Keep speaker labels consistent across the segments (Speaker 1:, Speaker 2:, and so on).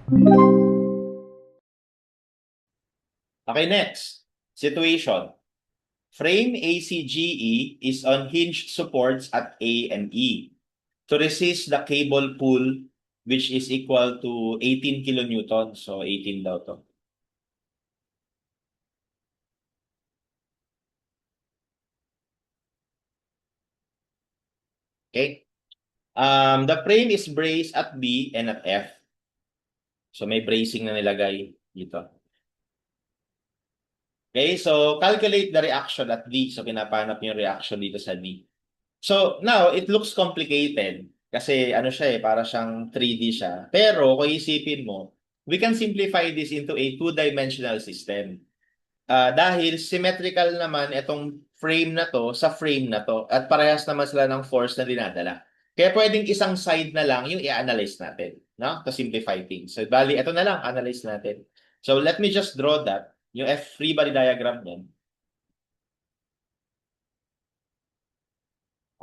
Speaker 1: Okay, next. Situation. Frame ACGE is on hinge supports at A and E to resist the cable pull, which is equal to 18 kilonewtons. So 18 daw to. Okay? The frame is braced at B and at F. So may bracing na nilagay dito. Okay, so calculate the reaction at D. So pinapanap yung reaction dito sa D. So now, it looks complicated kasi ano siya para siyang 3D siya. Pero kung isipin mo, we can simplify this into a two-dimensional system. Dahil symmetrical naman itong frame na to sa frame na to at parehas naman sila ng force na dinadala. Kaya pwedeng isang side na lang yung i-analyze natin, no? To simplify things. So, bali, ito na lang, analyze natin. So, let me just draw that, yung free body diagram niyan.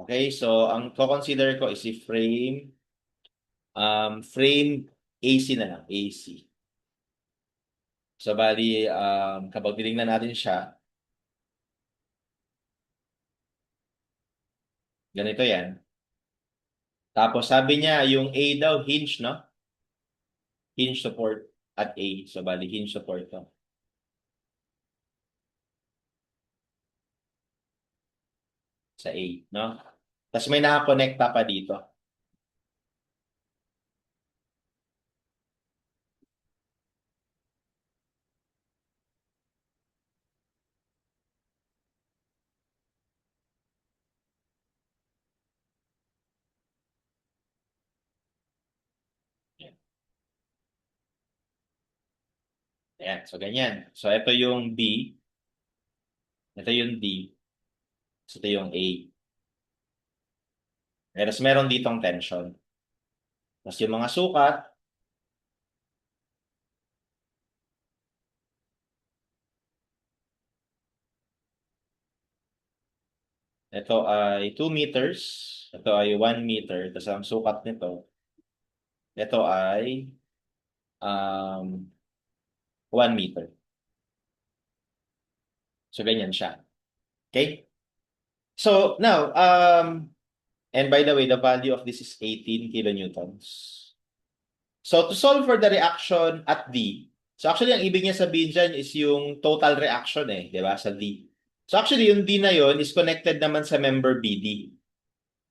Speaker 1: Okay, so ang ko-consider ko is si frame AC na lang, AC. So, bali, kapag tinignan natin siya, ganito yan. Tapos sabi niya, yung A daw, hinge, no? Hinge support at A. So, bali, hinge support to. Sa A, no? Tapos may nakakonekta pa dito. Yan. Ayan, so ganyan. So, ito yung B, ito yung D, so ito yung A. Tapos meron ditong tension. Tapos yung mga sukat, ito ay 2 meters, ito ay 1 meter, tapos ang sukat nito, ito ay 1 meter. So, ganyan siya. Okay? So, now, and by the way, the value of this is 18 kilonewtons. So, to solve for the reaction at D, so actually, ang ibig niya sabihin dyan is yung total reaction di ba, sa D. So, actually, yung D na yon is connected naman sa member BD.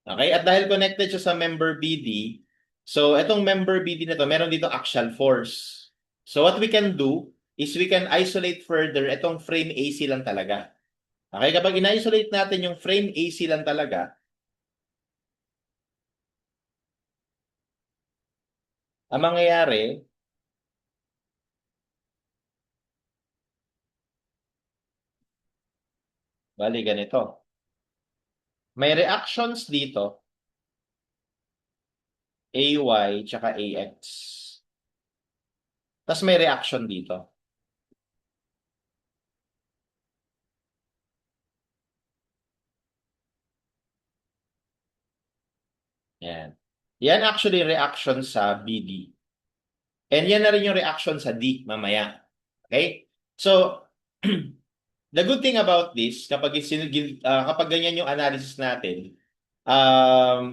Speaker 1: Okay? At dahil connected siya sa member BD, so itong member BD na to, meron dito axial force. So, what we can do is we can isolate further itong frame AC lang talaga. Okay? Kapag in-isolate natin yung frame AC lang talaga, ang mangyayari, bali ganito. May reactions dito, AY tsaka AX. Tapos may reaction dito. Yan. Yan actually reaction sa BD. And yan na rin yung reaction sa D mamaya. Okay? So, the good thing about this, kapag ganyan yung analysis natin,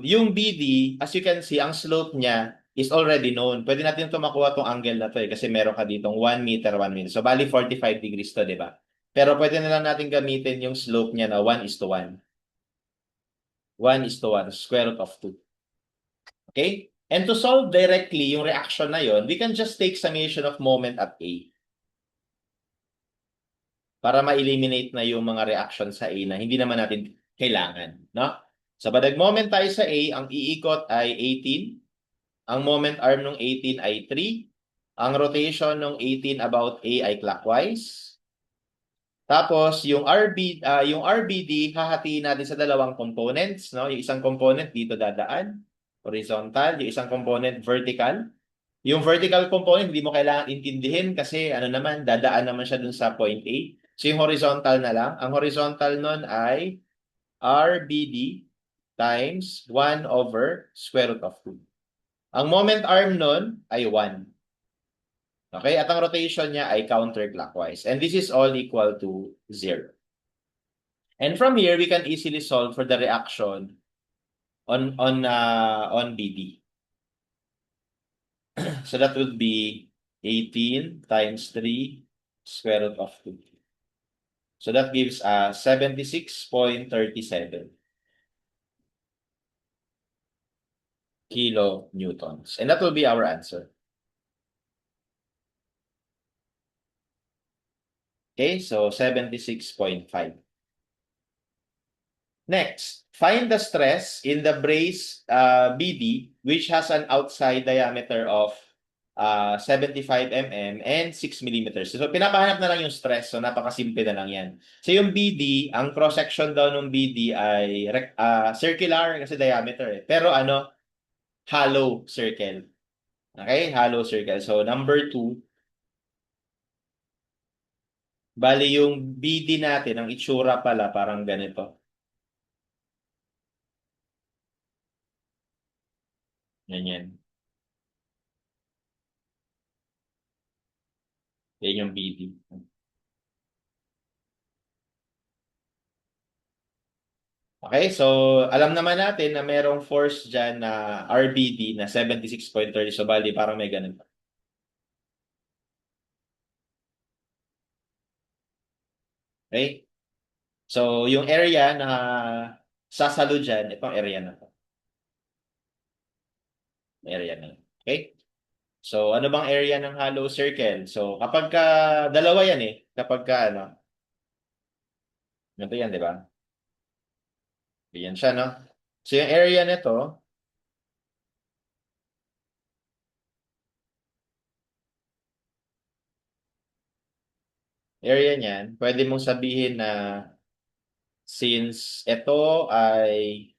Speaker 1: yung BD, as you can see, ang slope niya is already known. Pwede natin ito makuha tong angle na to kasi meron ka ditong 1 meter, 1 meter. So, bali 45 degrees to, di ba? Pero pwede na lang natin gamitin yung slope niya na 1:1. 1:1, square root of 2. Okay? And to solve directly yung reaction na yon, we can just take summation of moment at A. Para ma-eliminate na yung mga reaction sa A na hindi naman natin kailangan. No? So, pag nag-moment tayo sa A, ang iikot ay 18. Ang moment arm ng 18 ay 3. Ang rotation ng 18 about A ay clockwise. Tapos, yung RBD, hahatiin natin sa dalawang components. No? Yung isang component dito dadaan, horizontal. Yung isang component vertical. Yung vertical component, hindi mo kailangan intindihin kasi ano naman, dadaan naman siya dun sa point A. So, yung horizontal na lang. Ang horizontal nun ay RBD times 1 over square root of 2. Ang moment arm nun ay 1. Okay? At ang rotation niya ay counterclockwise. And this is all equal to 0. And from here, we can easily solve for the reaction on BD. So that would be 18 times 3 square root of 2. So that gives 76.37 kilonewtons. And that will be our answer. Okay, so 76.5. Next, find the stress in the brace BD which has an outside diameter of 75 mm and 6 millimeters. So pinapahanap na lang yung stress. So napakasimple na lang yan. So yung BD, ang cross-section daw ng BD ay circular kasi diameter eh. Pero ano, hollow circle. Okay, hollow circle. So number 2, bali yung BD natin, ang itsura pala parang ganito. Ganyan. Yan yung BD. Okay, so alam naman natin na merong force dyan na RBD na 76.30. So bali, parang may ganun. Okay? So yung area na sasalo dyan, itong area na to. Area na. Okay? So ano bang area ng hollow circle? So kapag ka, dalawa yan eh. Kapag ka ano, ganito yan, di ba? Yan siya, no? So yung area nito, area niyan, pwede mong sabihin na since ito ay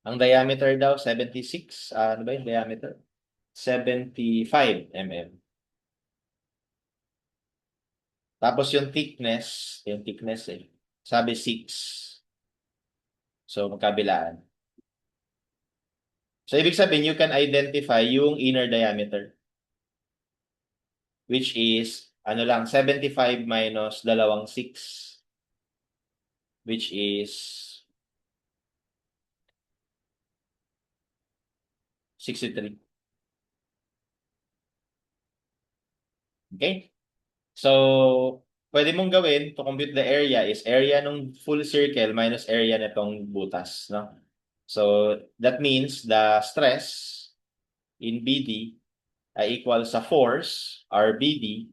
Speaker 1: ang diameter daw 76, ano ba yung diameter? 75 mm. Tapos yung thickness eh. Sabi 6. So magkabilaan. So ibig sabihin you can identify yung inner diameter which is ano lang 75 minus 26 which is 63. Okay? So, pwede mong gawin to compute the area is area ng full circle minus area nitong butas, no? So, that means the stress in BD ay equal sa force, RBD,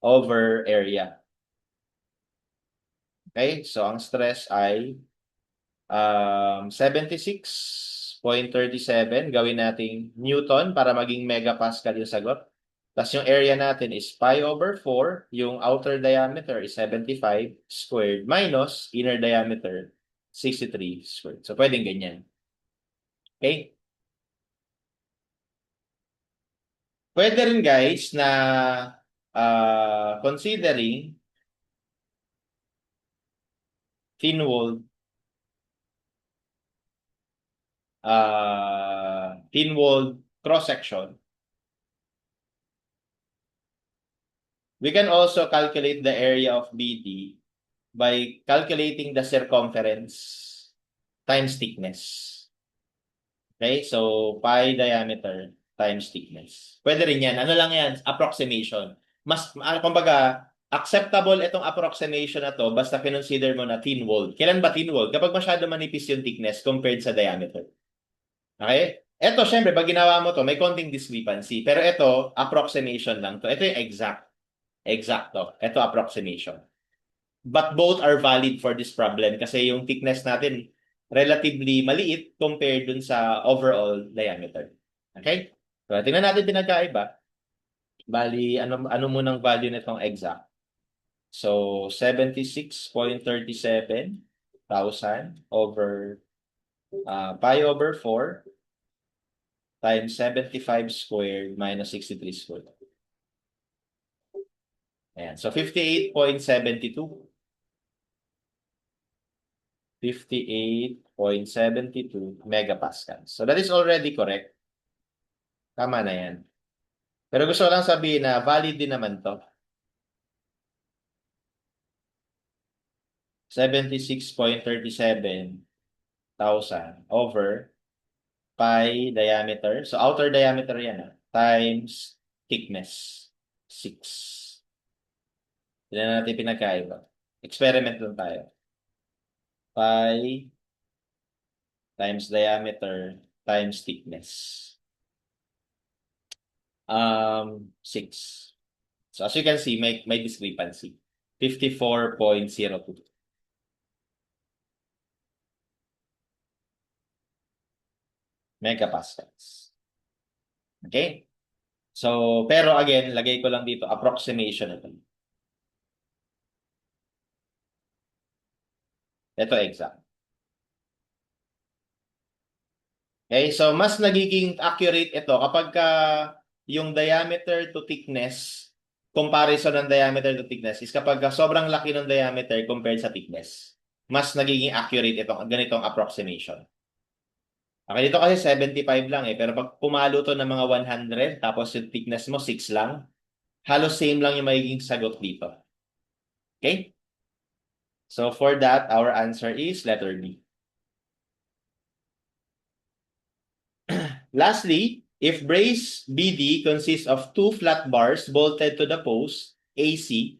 Speaker 1: over area. Okay? So, ang stress ay 76.37. Gawin nating Newton para maging megapascal yung sagot. Tapos yung area natin is pi over 4. Yung outer diameter is 75 squared minus inner diameter 63 squared. So, pwedeng ganyan. Okay? Pwede rin guys na considering thin-walled cross-section, we can also calculate the area of BD by calculating the circumference times thickness. Okay? So, pi diameter times thickness. Pwede rin yan. Ano lang yan? Approximation. Kumbaga, acceptable itong approximation na to basta consider mo na thin-walled. Kailan ba thin-walled? Kapag masyado manipis yung thickness compared sa diameter. Okay? Ito, syempre, pag ginawa mo to, may konting discrepancy. Pero ito, approximation lang to. Ito yung exact. Exacto. Ito, approximation. But both are valid for this problem kasi yung thickness natin relatively maliit compared dun sa overall diameter. Okay? So, tingnan natin pinagkaiba. Bali, ano munang value nitong exact? So, 76.37,000 over pi over 4 times 75 squared minus 63 squared. Ayan. So, 58.72. 58.72 megapascals. So that is already correct. Tama na yan. Pero gusto ko lang sabihin na valid din naman to. 76.37,000 over pi diameter. So outer diameter yan times thickness. 6. Hindi na natin pinagkaiba. Experiment lang tayo. Pi times diameter times thickness. 6. So as you can see, may discrepancy. 54.02 megapascals. Okay? So, pero again, lagay ko lang dito, approximation ito. Ito exact. Okay, so mas nagiging accurate ito kapag yung diameter to thickness, comparison ng diameter to thickness is kapag sobrang laki ng diameter compared sa thickness. Mas nagiging accurate ito, ganitong approximation. Okay, dito kasi 75 lang pero pag pumalo to ng mga 100, tapos yung thickness mo 6 lang, halos same lang yung magiging sagot dito. Okay? So for that, our answer is letter B. Lastly, if brace BD consists of two flat bars bolted to the post AC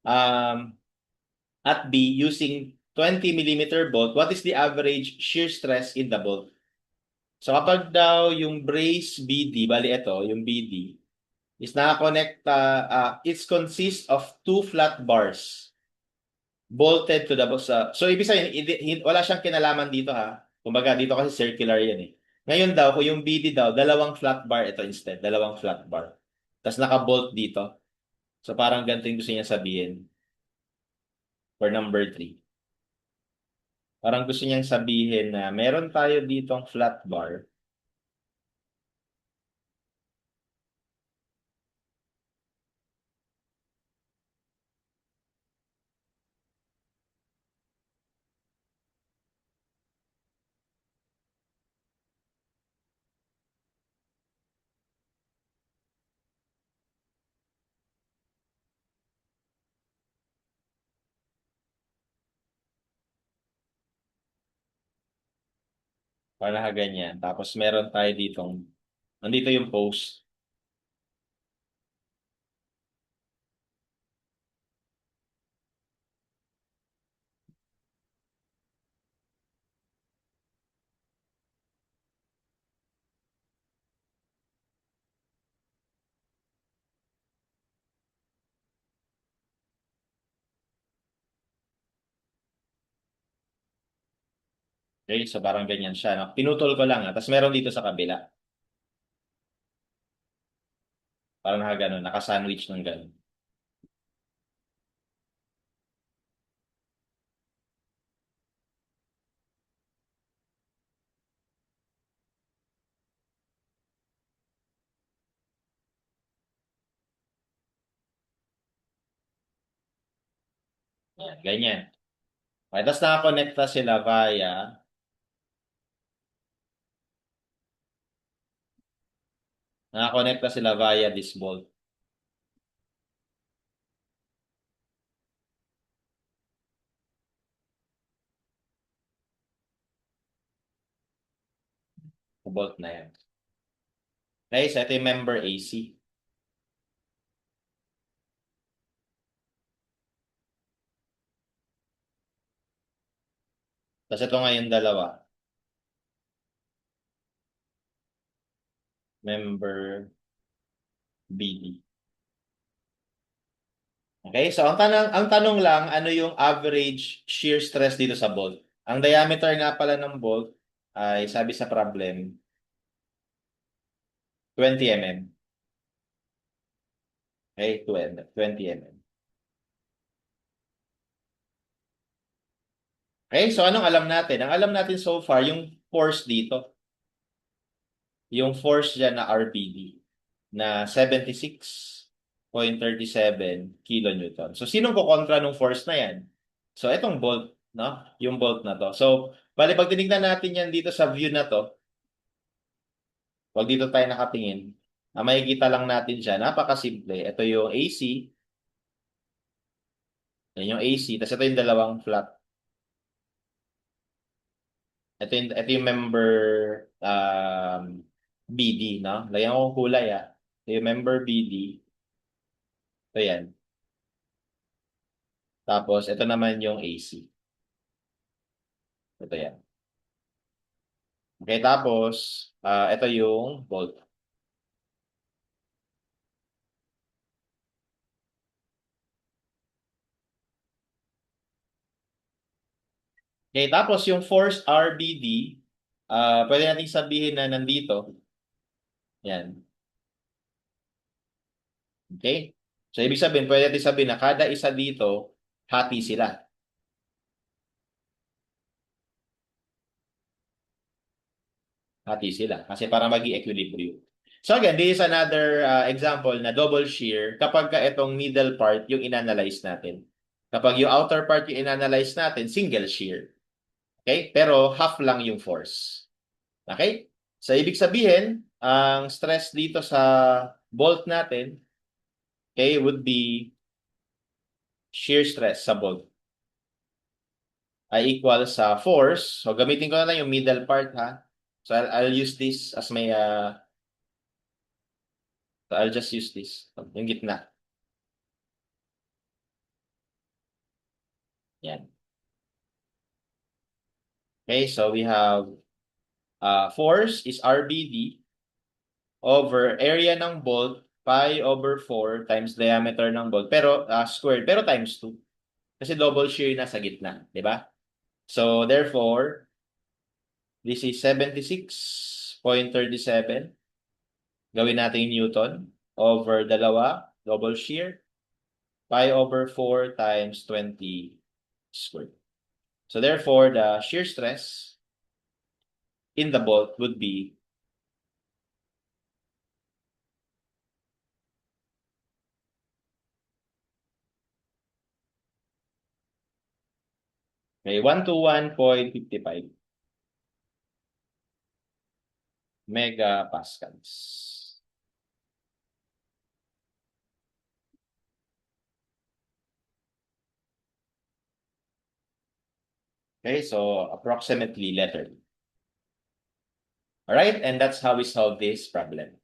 Speaker 1: at B using 20 millimeter bolt, what is the average shear stress in the bolt? So kapag daw yung brace BD, bali ito, yung BD, is nakakonect, it consists of two flat bars bolted to the post. So ibig sabihin, wala siyang kinalaman dito Kumbaga dito kasi circular yan Ngayon daw, kung yung BD daw, dalawang flat bar ito instead. Dalawang flat bar. Tapos naka-bolt dito. So parang ganito yung gusto niya sabihin. For number 3. Parang gusto niyang sabihin na meron tayo ditong flat bar. Parang nakaganyan. Tapos meron tayo ditong, nandito yung post. Okay, so parang ganyan siya. No? Pinutol ko lang Tapos meron dito sa kabila. Parang nakaganon, naka-sandwich ng ganon. Ganyan. Okay, tapos nakakonekta sila via this bolt. Bolt na yan. Guys, ito yung member AC. Tapos ito nga yung dalawa. Member BD. Okay, so ang tanong lang, ano yung average shear stress dito sa bolt? Ang diameter nga pala ng bolt ay sabi sa problem, 20 mm. Okay, 20 mm. Okay, so anong alam natin? Ang alam natin so far, yung force dito. Yung force dyan na RPD na 76.37 kilonewton. So, sinong kukontra ng force na yan? So, itong bolt, no? Yung bolt na to. So, bali, pag tinignan natin yan dito sa view na to, wag dito tayo nakatingin. Ang makikita lang natin dyan, napakasimple. Ito yung AC. Yan yung AC. Tapos ito yung dalawang flat. Ito yung member BD, no? Lagyan ko ng kulay, ah. Ito yung member BD. Ito yan. Tapos, ito naman yung AC. Ito yan. Okay, tapos, ito yung bolt. Okay, tapos yung force RBD, pwede natin sabihin na nandito. Yan. Okay? So, ibig sabihin, pwede natin sabihin na kada isa dito, hati sila. Hati sila. Kasi para maging equilibrium. So again, this is another example na double shear kapag ka itong middle part yung inanalyze natin. Kapag yung outer part yung inanalyze natin, single shear. Okay? Pero half lang yung force. Okay? So ibig sabihin, ang stress dito sa bolt natin, okay, would be shear stress sa bolt ay equal sa force. So gamitin ko na lang yung middle part, ha. So I'll use this as my so I'll just use this, yung gitna. Yan. Okay, so we have force is RBD over area ng bolt pi over 4 times diameter ng bolt pero squared pero times 2 kasi double shear na sa gitna, di ba? So therefore, this is 76.37. Gawin natin yung Newton over dalawa, double shear, pi over 4 times 20 squared. So therefore, the shear stress in the bolt would be okay, 121.55 megapascals. Okay, so approximately letter. All right, and that's how we solve this problem.